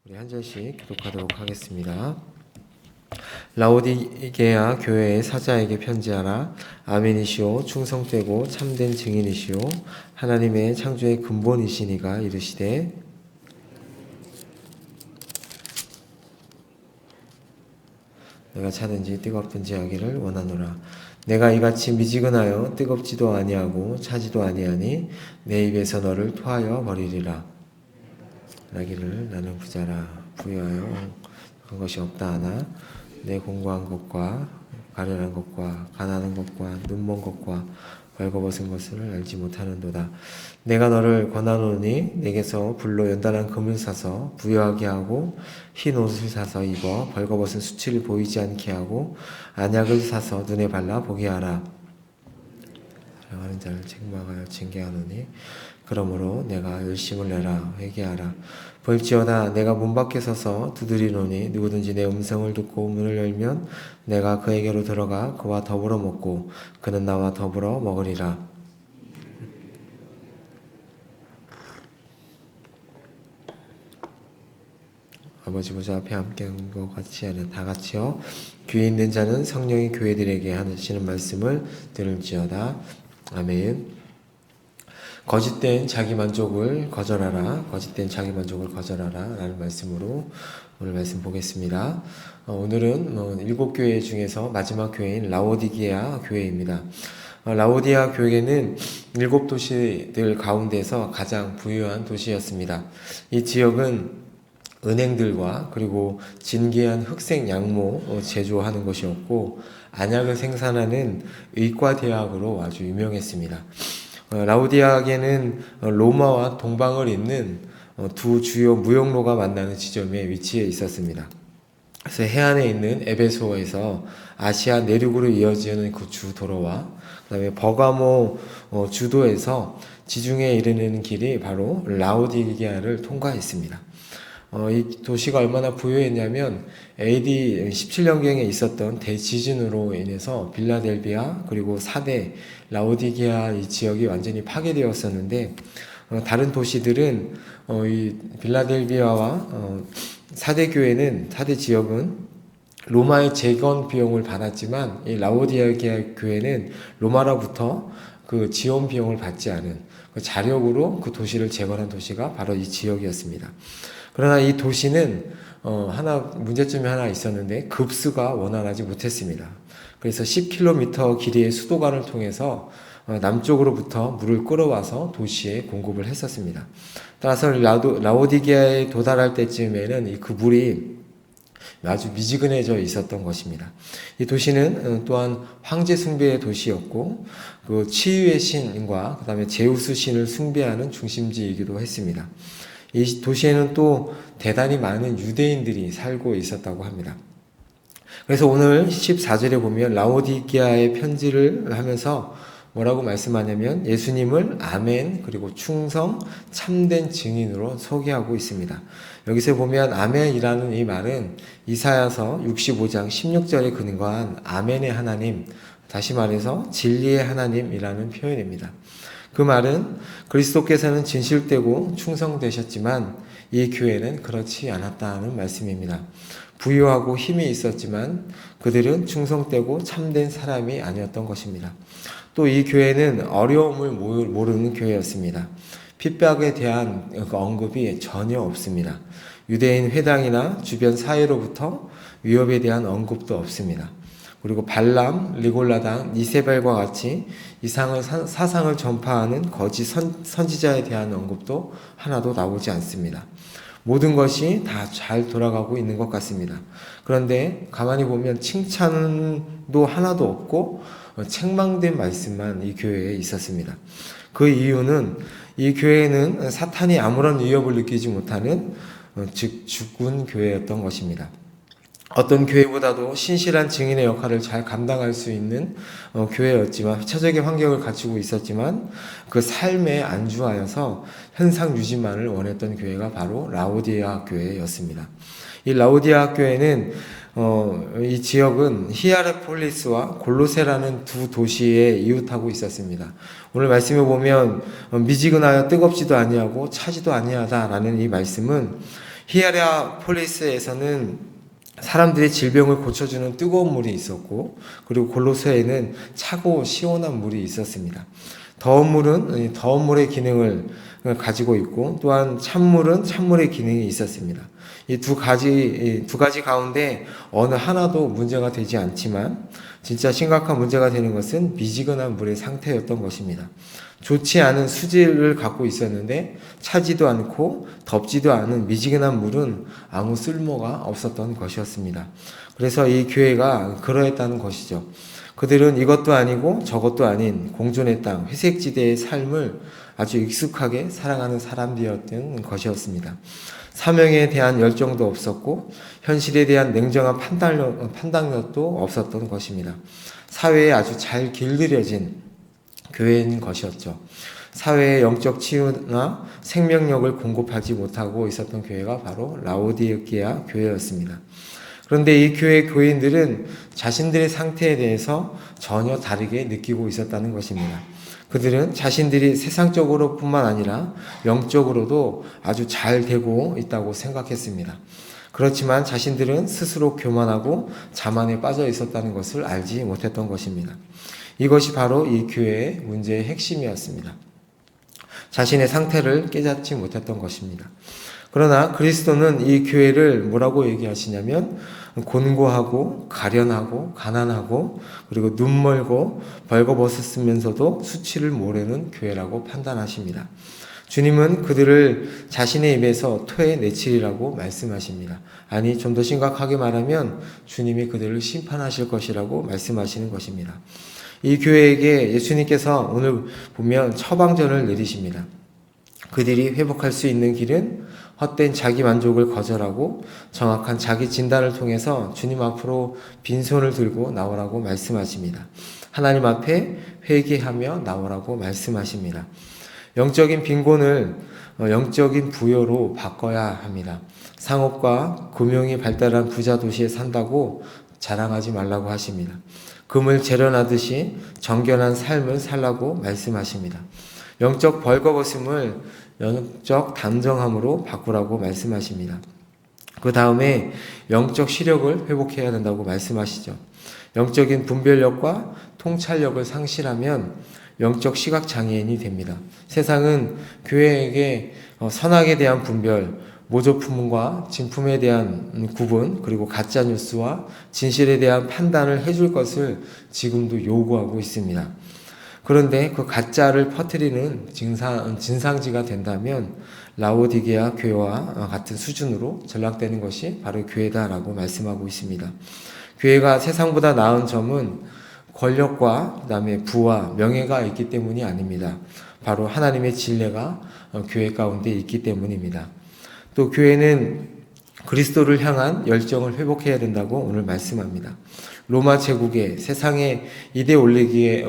우리 한 절씩 기록하도록 하겠습니다. 라오디게아 교회의 사자에게 편지하라. 아멘이시오 충성되고 참된 증인이시오 하나님의 창조의 근본이시니가 이르시되 내가 차든지 뜨겁든지 하기를 원하노라. 내가 이같이 미지근하여 뜨겁지도 아니하고 차지도 아니하니 내 입에서 너를 토하여 버리리라. 라기를 나는 부자라 부유하여 한 것이 없다 하나 내 공고한 것과 가련한 것과 가난한 것과 눈먼 것과 벌거벗은 것을 알지 못하는도다. 내가 너를 권하노니 내게서 불로 연단한 금을 사서 부유하게 하고 흰 옷을 사서 입어 벌거벗은 수치를 보이지 않게 하고 안약을 사서 눈에 발라 보게 하라. 사랑하는 자를 책망하여 징계하노니 그러므로 내가 열심을 내라 회개하라. 볼지어다 내가 문 밖에 서서 두드리노니 누구든지 내 음성을 듣고 문을 열면 내가 그에게로 들어가 그와 더불어 먹고 그는 나와 더불어 먹으리라. 아버지 보좌 앞에 함께 한 것 같이 하는 다 같이요. 귀에 있는 자는 성령이 교회들에게 하시는 말씀을 들을지어다. 아멘. 거짓된 자기만족을 거절하라. 거짓된 자기만족을 거절하라 라는 말씀으로 오늘 말씀 보겠습니다. 오늘은 7교회 중에서 마지막 교회인 라오디게아 교회입니다. 라오디게아 교회는 7도시들 가운데서 가장 부유한 도시였습니다. 이 지역은 은행들과 그리고 진귀한 흑색 양모 제조하는 것이었고 안약을 생산하는 의과대학으로 아주 유명했습니다. 라오디게아는 로마와 동방을 잇는 두 주요 무역로가 만나는 지점에 위치해 있었습니다. 그래서 해안에 있는 에베소에서 아시아 내륙으로 이어지는 그 주 도로와 그다음에 버가모 주도에서 지중해에 이르는 길이 바로 라오디게아를 통과했습니다. 이 도시가 얼마나 부유했냐면 AD 17년경에 있었던 대지진으로 인해서 빌라델비아 그리고 사대 라오디게아 이 지역이 완전히 파괴되었었는데 다른 도시들은 이 빌라델비아와 사대 지역은 로마의 재건 비용을 받았지만 이 라오디게아 교회는 로마로부터 그 지원 비용을 받지 않은 그 자력으로 그 도시를 재건한 도시가 바로 이 지역이었습니다. 그러나 이 도시는 문제점이 하나 있었는데 급수가 원활하지 못했습니다. 그래서 10km 길이의 수도관을 통해서 남쪽으로부터 물을 끌어와서 도시에 공급을 했었습니다. 따라서 라오디게아에 도달할 때쯤에는 그 물이 아주 미지근해져 있었던 것입니다. 이 도시는 또한 황제 숭배의 도시였고 그 치유의 신과 그다음에 제우스 신을 숭배하는 중심지이기도 했습니다. 이 도시에는 또 대단히 많은 유대인들이 살고 있었다고 합니다. 그래서 오늘 14절에 보면 라오디게아의 편지를 하면서 뭐라고 말씀하냐면 예수님을 아멘 그리고 충성 참된 증인으로 소개하고 있습니다. 여기서 보면 아멘이라는 이 말은 이사야서 65장 16절에 근거한 아멘의 하나님, 다시 말해서 진리의 하나님이라는 표현입니다. 그 말은 그리스도께서는 진실되고 충성되셨지만 이 교회는 그렇지 않았다는 말씀입니다. 부유하고 힘이 있었지만 그들은 충성되고 참된 사람이 아니었던 것입니다. 또 이 교회는 어려움을 모르는 교회였습니다. 핍박에 대한 언급이 전혀 없습니다. 유대인 회당이나 주변 사회로부터 위협에 대한 언급도 없습니다. 그리고 발람, 리골라당, 이세벨과 같이 이상한 사상을 전파하는 거짓 선지자에 대한 언급도 하나도 나오지 않습니다. 모든 것이 다 잘 돌아가고 있는 것 같습니다. 그런데 가만히 보면 칭찬도 하나도 없고 책망된 말씀만 이 교회에 있었습니다. 그 이유는 이 교회는 사탄이 아무런 위협을 느끼지 못하는 즉 죽은 교회였던 것입니다. 어떤 교회보다도 신실한 증인의 역할을 잘 감당할 수 있는 교회였지만 최적의 환경을 갖추고 있었지만 그 삶에 안주하여서 현상 유지만을 원했던 교회가 바로 라오디게아 교회였습니다. 이 라오디게아 교회는 이 지역은 히에라폴리스와 골로새라는 두 도시에 이웃하고 있었습니다. 오늘 말씀에 보면 미지근하여 뜨겁지도 아니하고 차지도 아니하다라는 이 말씀은 히에라폴리스에서는 사람들의 질병을 고쳐주는 뜨거운 물이 있었고, 그리고 골로새에는 차고 시원한 물이 있었습니다. 더운 물은 더운 물의 기능을 가지고 있고, 또한 찬물은 찬물의 기능이 있었습니다. 이 두 가지 가운데 어느 하나도 문제가 되지 않지만, 진짜 심각한 문제가 되는 것은 미지근한 물의 상태였던 것입니다. 좋지 않은 수질을 갖고 있었는데 차지도 않고 덥지도 않은 미지근한 물은 아무 쓸모가 없었던 것이었습니다. 그래서 이 교회가 그러했다는 것이죠. 그들은 이것도 아니고 저것도 아닌 공존의 땅, 회색지대의 삶을 아주 익숙하게 살아가는 사람들이었던 것이었습니다. 사명에 대한 열정도 없었고 현실에 대한 냉정한 판단력도 없었던 것입니다. 사회에 아주 잘 길들여진 교회인 것이었죠. 사회의 영적 치유나 생명력을 공급하지 못하고 있었던 교회가 바로 라오디게아 교회였습니다. 그런데 이 교회 교인들은 자신들의 상태에 대해서 전혀 다르게 느끼고 있었다는 것입니다. 그들은 자신들이 세상적으로 뿐만 아니라 영적으로도 아주 잘 되고 있다고 생각했습니다. 그렇지만 자신들은 스스로 교만하고 자만에 빠져 있었다는 것을 알지 못했던 것입니다. 이것이 바로 이 교회의 문제의 핵심이었습니다. 자신의 상태를 깨닫지 못했던 것입니다. 그러나 그리스도는 이 교회를 뭐라고 얘기하시냐면 곤고하고 가련하고 가난하고 그리고 눈멀고 벌거벗었으면서도 수치를 모르는 교회라고 판단하십니다. 주님은 그들을 자신의 입에서 토해내치리라고 말씀하십니다. 아니, 좀 더 심각하게 말하면 주님이 그들을 심판하실 것이라고 말씀하시는 것입니다. 이 교회에게 예수님께서 오늘 보면 처방전을 내리십니다. 그들이 회복할 수 있는 길은 헛된 자기 만족을 거절하고 정확한 자기 진단을 통해서 주님 앞으로 빈손을 들고 나오라고 말씀하십니다. 하나님 앞에 회개하며 나오라고 말씀하십니다. 영적인 빈곤을 영적인 부여로 바꿔야 합니다. 상업과 금융이 발달한 부자 도시에 산다고 자랑하지 말라고 하십니다. 금을 재련하듯이 정결한 삶을 살라고 말씀하십니다. 영적 벌거벗음을 영적 단정함으로 바꾸라고 말씀하십니다. 그 다음에 영적 시력을 회복해야 된다고 말씀하시죠. 영적인 분별력과 통찰력을 상실하면 영적 시각장애인이 됩니다. 세상은 교회에게 선악에 대한 분별, 모조품과 진품에 대한 구분, 그리고 가짜 뉴스와 진실에 대한 판단을 해줄 것을 지금도 요구하고 있습니다. 그런데 그 가짜를 퍼뜨리는 진상지가 된다면 라오디게아 교회와 같은 수준으로 전락되는 것이 바로 교회다라고 말씀하고 있습니다. 교회가 세상보다 나은 점은 권력과 그다음에 부와 명예가 있기 때문이 아닙니다. 바로 하나님의 진리가 교회 가운데 있기 때문입니다. 또 교회는 그리스도를 향한 열정을 회복해야 된다고 오늘 말씀합니다. 로마 제국의 세상의 이데올로기에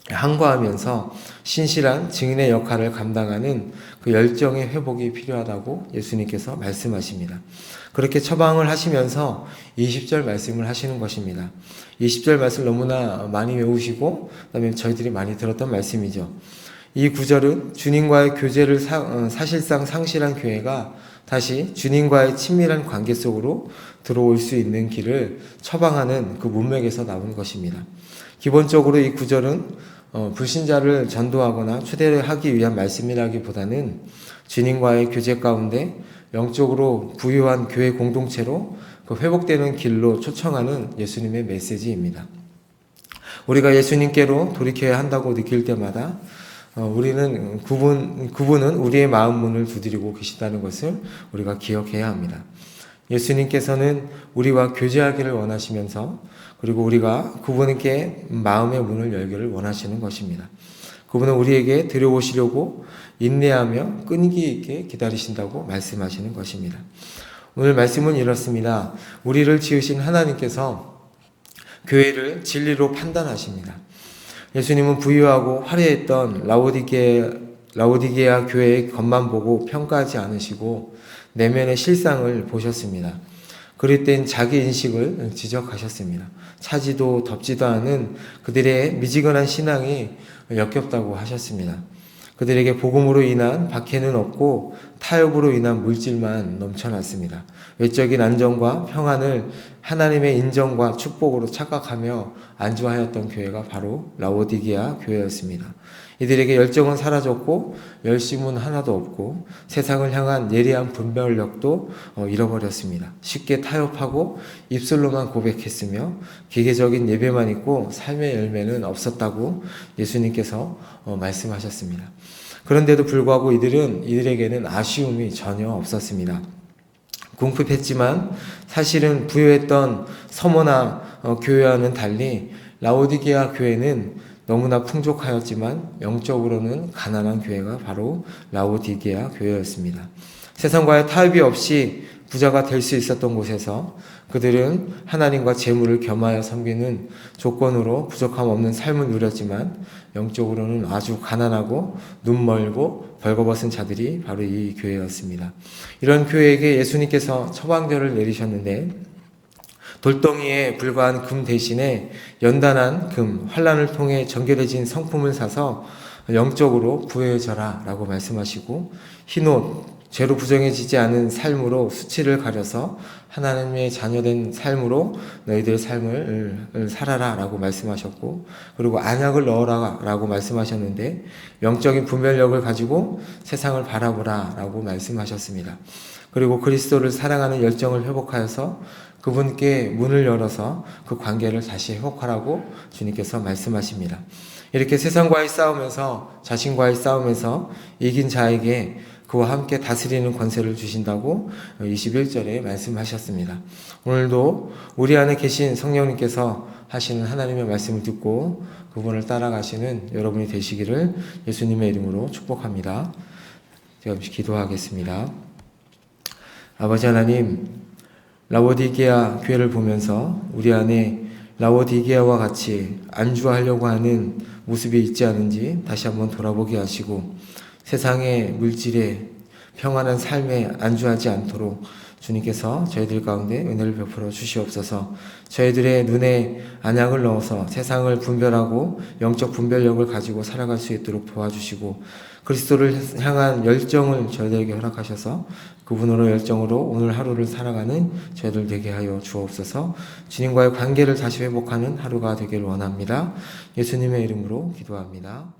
항거하면서 신실한 증인의 역할을 감당하는 그 열정의 회복이 필요하다고 예수님께서 말씀하십니다. 그렇게 처방을 하시면서 20절 말씀을 하시는 것입니다. 20절 말씀을 너무나 많이 외우시고 그다음에 저희들이 많이 들었던 말씀이죠. 이 구절은 주님과의 교제를 사실상 상실한 교회가 다시 주님과의 친밀한 관계 속으로 들어올 수 있는 길을 처방하는 그 문맥에서 나온 것입니다. 기본적으로 이 구절은 불신자를 전도하거나 초대하기 위한 말씀이라기보다는 주님과의 교제 가운데 영적으로 부유한 교회 공동체로 그 회복되는 길로 초청하는 예수님의 메시지입니다. 우리가 예수님께로 돌이켜야 한다고 느낄 때마다 우리는 그분은 우리의 마음 문을 두드리고 계시다는 것을 우리가 기억해야 합니다. 예수님께서는 우리와 교제하기를 원하시면서 그리고 우리가 그분께 마음의 문을 열기를 원하시는 것입니다. 그분은 우리에게 들여오시려고 인내하며 끈기 있게 기다리신다고 말씀하시는 것입니다. 오늘 말씀은 이렇습니다. 우리를 지으신 하나님께서 교회를 진리로 판단하십니다. 예수님은 부유하고 화려했던 라오디게아 교회의 겉만 보고 평가하지 않으시고 내면의 실상을 보셨습니다. 그럴 땐 자기 인식을 지적하셨습니다. 차지도 덥지도 않은 그들의 미지근한 신앙이 역겹다고 하셨습니다. 그들에게 복음으로 인한 박해는 없고 타협으로 인한 물질만 넘쳐났습니다. 외적인 안정과 평안을 하나님의 인정과 축복으로 착각하며 안주하였던 교회가 바로 라오디게아 교회였습니다. 이들에게 열정은 사라졌고 열심은 하나도 없고 세상을 향한 예리한 분별력도 잃어버렸습니다. 쉽게 타협하고 입술로만 고백했으며 기계적인 예배만 있고 삶의 열매는 없었다고 예수님께서 말씀하셨습니다. 그런데도 불구하고 이들에게는 아쉬움이 전혀 없었습니다. 궁핍했지만 사실은 부유했던 서머나 교회와는 달리 라오디게아 교회는 너무나 풍족하였지만 영적으로는 가난한 교회가 바로 라오디게아 교회였습니다. 세상과의 타협이 없이 부자가 될 수 있었던 곳에서 그들은 하나님과 재물을 겸하여 섬기는 조건으로 부족함 없는 삶을 누렸지만 영적으로는 아주 가난하고 눈멀고 벌거벗은 자들이 바로 이 교회였습니다. 이런 교회에게 예수님께서 처방전을 내리셨는데 돌덩이에 불과한 금 대신에 연단한 금, 환란을 통해 정결해진 성품을 사서 영적으로 부유해져라 라고 말씀하시고 흰옷, 죄로 부정해지지 않은 삶으로 수치를 가려서 하나님의 자녀된 삶으로 너희들의 삶을 살아라 라고 말씀하셨고 그리고 안약을 넣어라 라고 말씀하셨는데 영적인 분별력을 가지고 세상을 바라보라 라고 말씀하셨습니다. 그리고 그리스도를 사랑하는 열정을 회복하여서 그분께 문을 열어서 그 관계를 다시 회복하라고 주님께서 말씀하십니다. 이렇게 세상과의 싸움에서 자신과의 싸움에서 이긴 자에게 그와 함께 다스리는 권세를 주신다고 21절에 말씀하셨습니다. 오늘도 우리 안에 계신 성령님께서 하시는 하나님의 말씀을 듣고 그분을 따라가시는 여러분이 되시기를 예수님의 이름으로 축복합니다. 제가 기도하겠습니다. 아버지 하나님, 라오디게아 교회를 보면서 우리 안에 라오디게아와 같이 안주하려고 하는 모습이 있지 않은지 다시 한번 돌아보게 하시고 세상의 물질에 평안한 삶에 안주하지 않도록 주님께서 저희들 가운데 은혜를 베풀어 주시옵소서. 저희들의 눈에 안약을 넣어서 세상을 분별하고 영적 분별력을 가지고 살아갈 수 있도록 도와주시고 그리스도를 향한 열정을 저희들에게 허락하셔서 그분으로 열정으로 오늘 하루를 살아가는 저희들 되게 하여 주옵소서. 주님과의 관계를 다시 회복하는 하루가 되길 원합니다. 예수님의 이름으로 기도합니다.